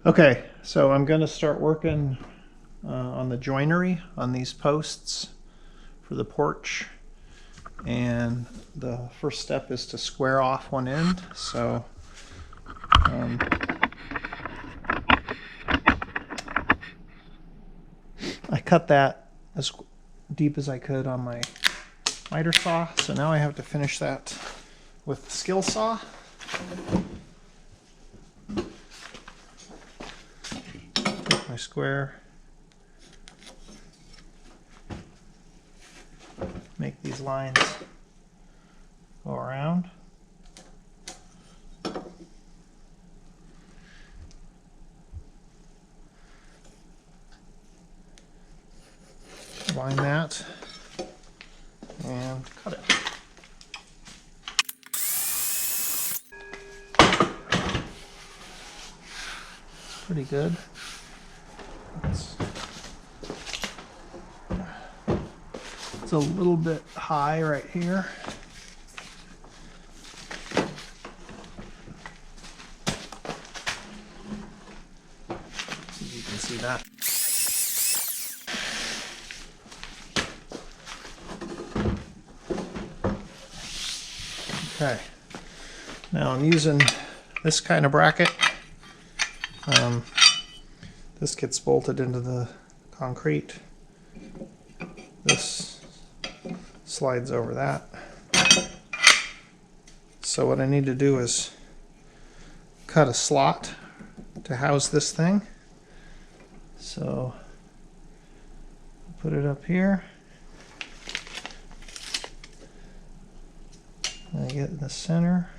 Okay, so I'm going to start working on the joinery on these posts for the porch. And the first step is to square off one end. So I cut that as deep as I could on my miter saw. So now I have to finish that with the skill saw. Take my square, make these lines go around. Line that and cut it. It's pretty good. It's a little bit high right here. See if you can see that. Okay, now I'm using this kind of bracket. This gets bolted into the concrete. This slides over that. So what I need to do is cut a slot to house this thing. So put it up here. I get in the center.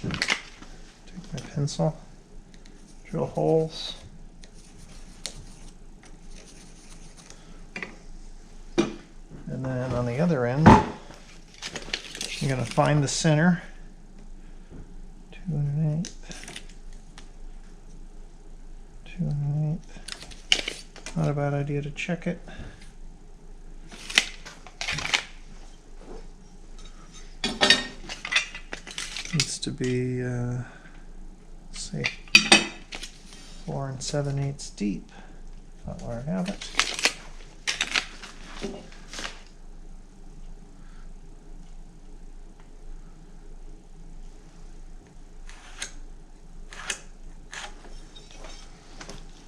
Take my pencil, drill holes. And then on the other end, I'm going to find the center. 2 1/8. 2 1/8. Not a bad idea to check it. Needs to be, let's see, 4 7/8 deep. Not where I have it.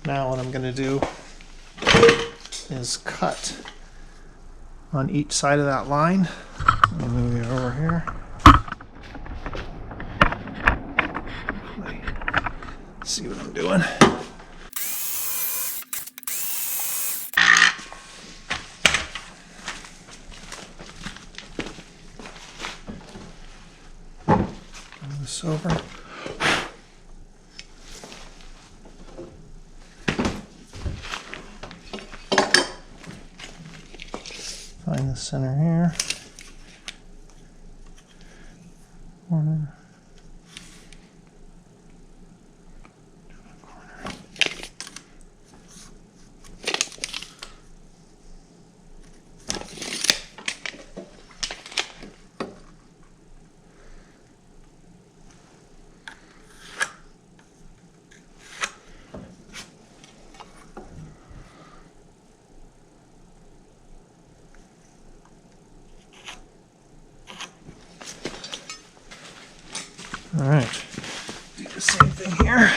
Now what I'm going to do is cut on each side of that line. Let me move you over here. See what I'm doing. Move this over. Find the center here. Corner. All right, do the same thing here.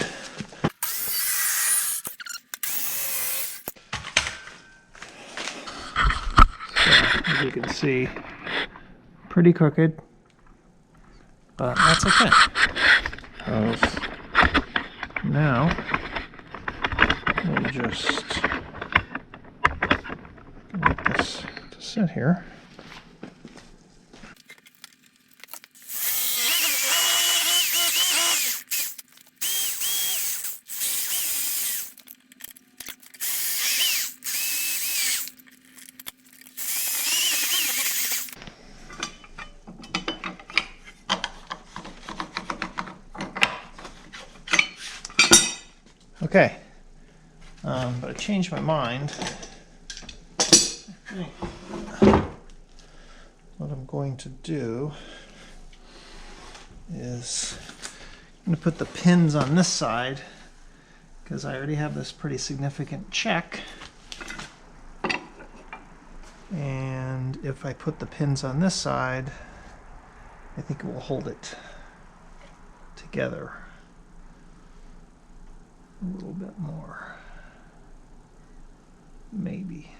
So, as you can see, pretty crooked, but that's okay. Now, we'll just get this to sit here. Okay, but I changed my mind. going to do is I'm going to put the pins on this side because I already have this pretty significant check. And if I put the pins on this side, I think it will hold it together a little bit more. Maybe.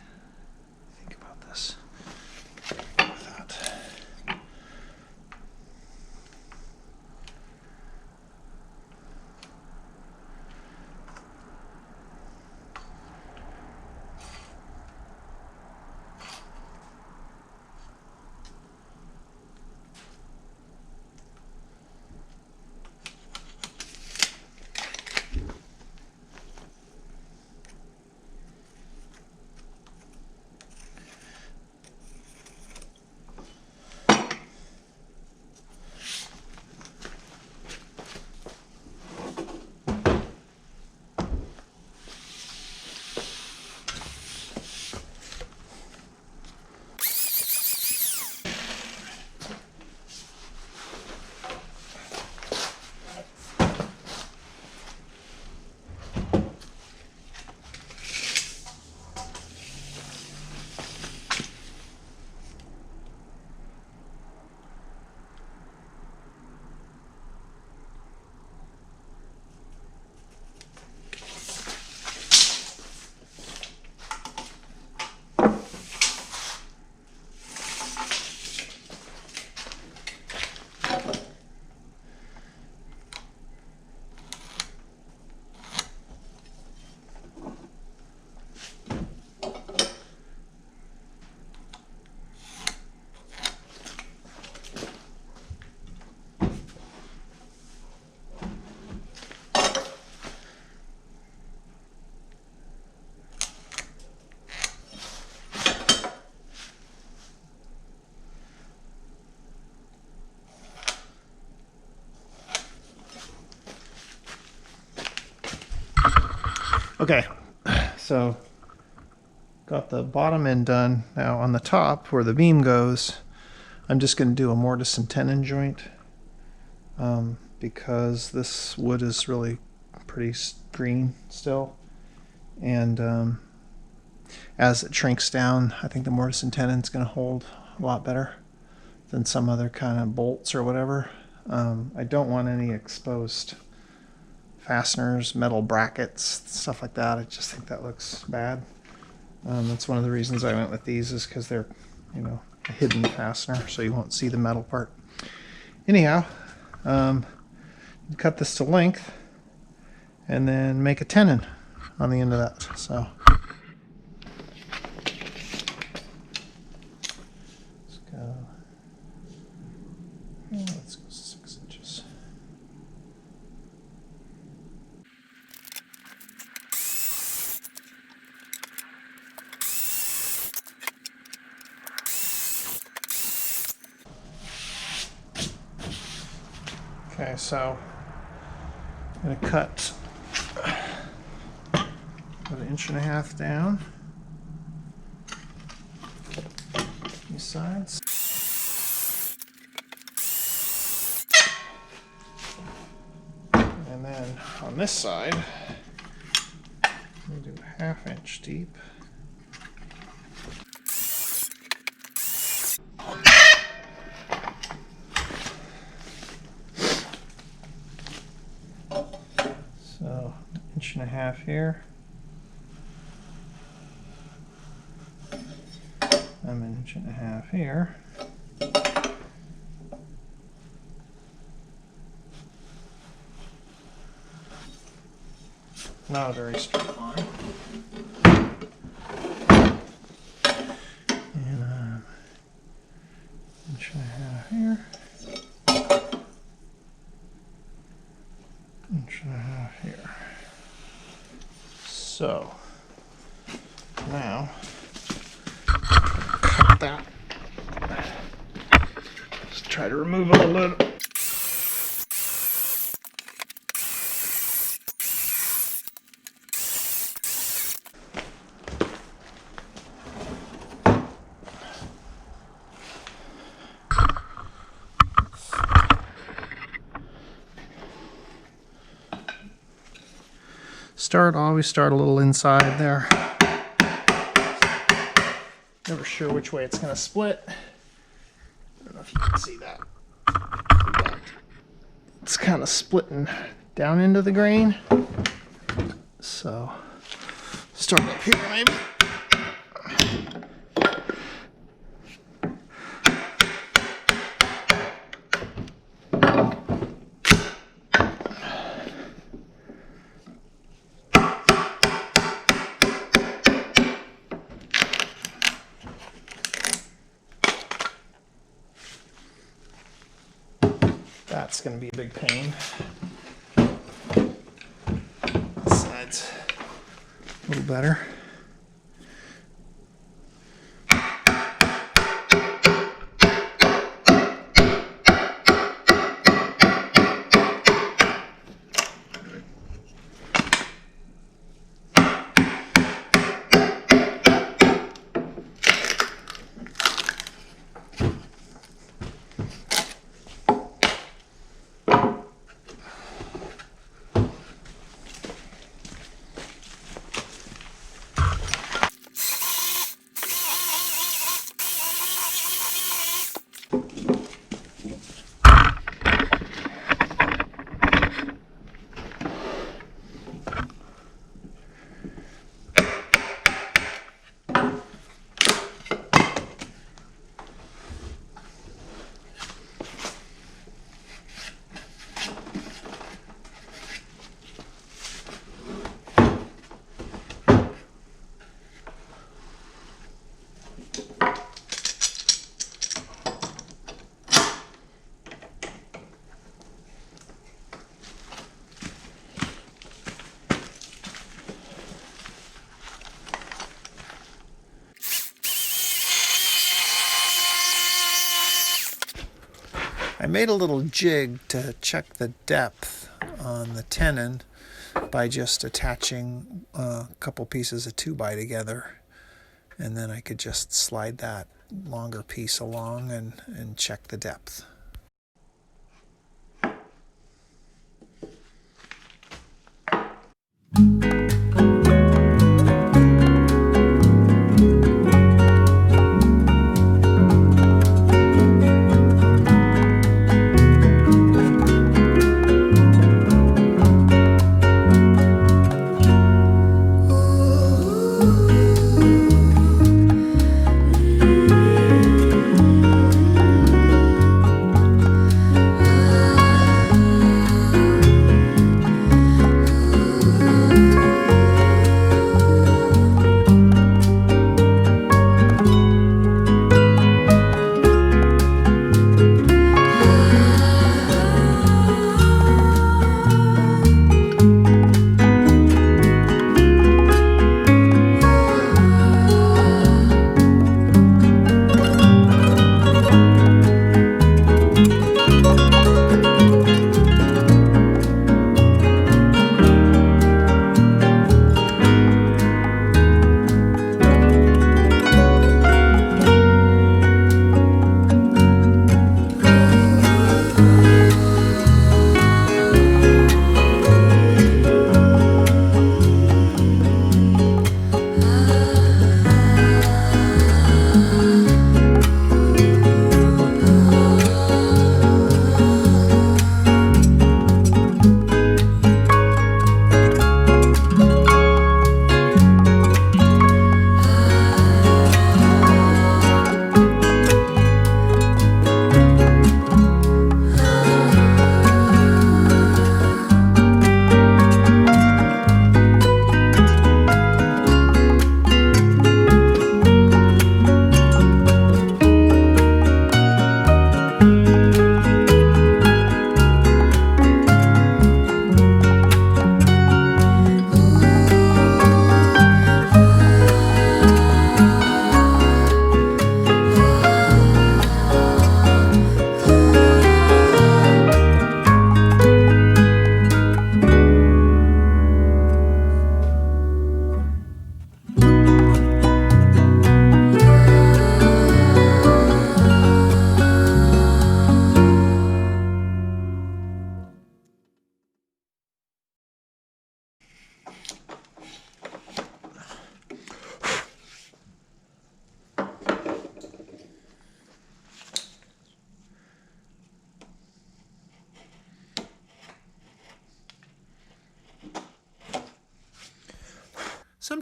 Think about this. Okay, so got the bottom end done. Now on the top where the beam goes, I'm just going to do a mortise and tenon joint because this wood is really pretty green still, and as it shrinks down, I think the mortise and tenon is going to hold a lot better than some other kind of bolts or whatever. I don't want any exposed fasteners, metal brackets, stuff like that. I just think that looks bad. That's one of the reasons I went with these, is because they're, you know, a hidden fastener, so you won't see the metal part. Anyhow, cut this to length and then make a tenon on the end of that. So let's go 6 inches. Okay, so I'm going to cut about 1.5 inches down these sides. And then on this side, we'll do 1/2 inch deep. So 1.5 inches here. I'm 1.5 inches here. Not a very straight line. And 1.5 inches here. 1.5 inches here. So now cut that. Just try to remove a little. always start a little inside there. Never sure which way it's going to split. I don't know if you can see that. It's kind of splitting down into the grain. So start up here maybe. That's going to be a big pain. This side's a little better. I made a little jig to check the depth on the tenon by just attaching a couple pieces of 2x together, and then I could just slide that longer piece along and check the depth.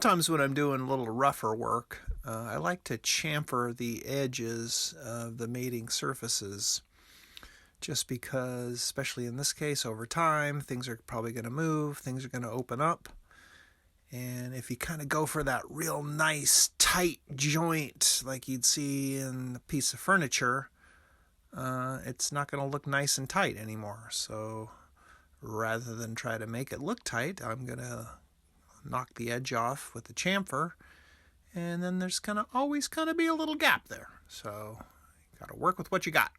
sometimes when I'm doing a little rougher work, I like to chamfer the edges of the mating surfaces, just because, especially in this case, over time, things are probably going to move, things are going to open up. And if you kind of go for that real nice tight joint like you'd see in a piece of furniture, it's not going to look nice and tight anymore. So rather than try to make it look tight, I'm going to knock the edge off with the chamfer, and then there's always going to be a little gap there. So you got to work with what you got.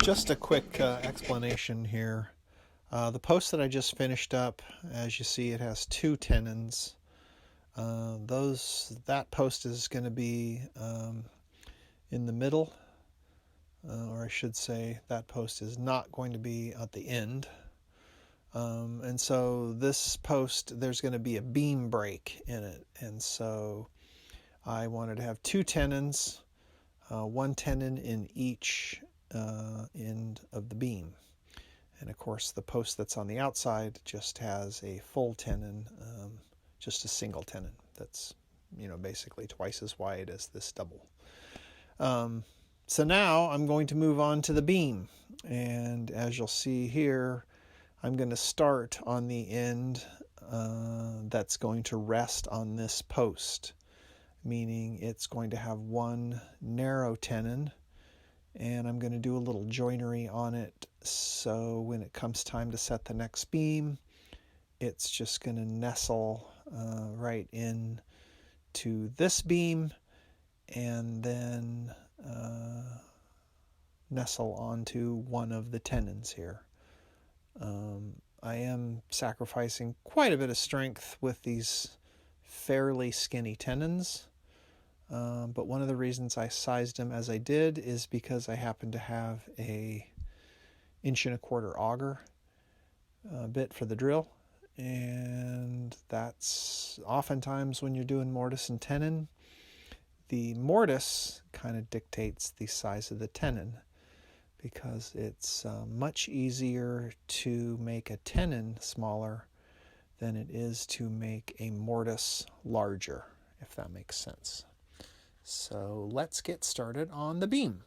Just a quick explanation here. The post that I just finished up, as you see, it has 2 tenons. That post is going to be in the middle, or I should say that post is not going to be at the end. And so this post, there's going to be a beam break in it, and so I wanted to have 2 tenons, 1 tenon in each end of the beam. And of course the post that's on the outside just has a full tenon, just a single tenon that's basically twice as wide as this double. So now I'm going to move on to the beam, and as you'll see here, I'm going to start on the end that's going to rest on this post, meaning it's going to have 1 narrow tenon, and I'm going to do a little joinery on it, so when it comes time to set the next beam, it's just going to nestle right in to this beam, and then nestle onto one of the tenons here. I am sacrificing quite a bit of strength with these fairly skinny tenons. But one of the reasons I sized them as I did is because I happen to have a 1.25" auger bit for the drill, and that's oftentimes when you're doing mortise and tenon, the mortise kind of dictates the size of the tenon, because it's much easier to make a tenon smaller than it is to make a mortise larger, if that makes sense. So let's get started on the beam.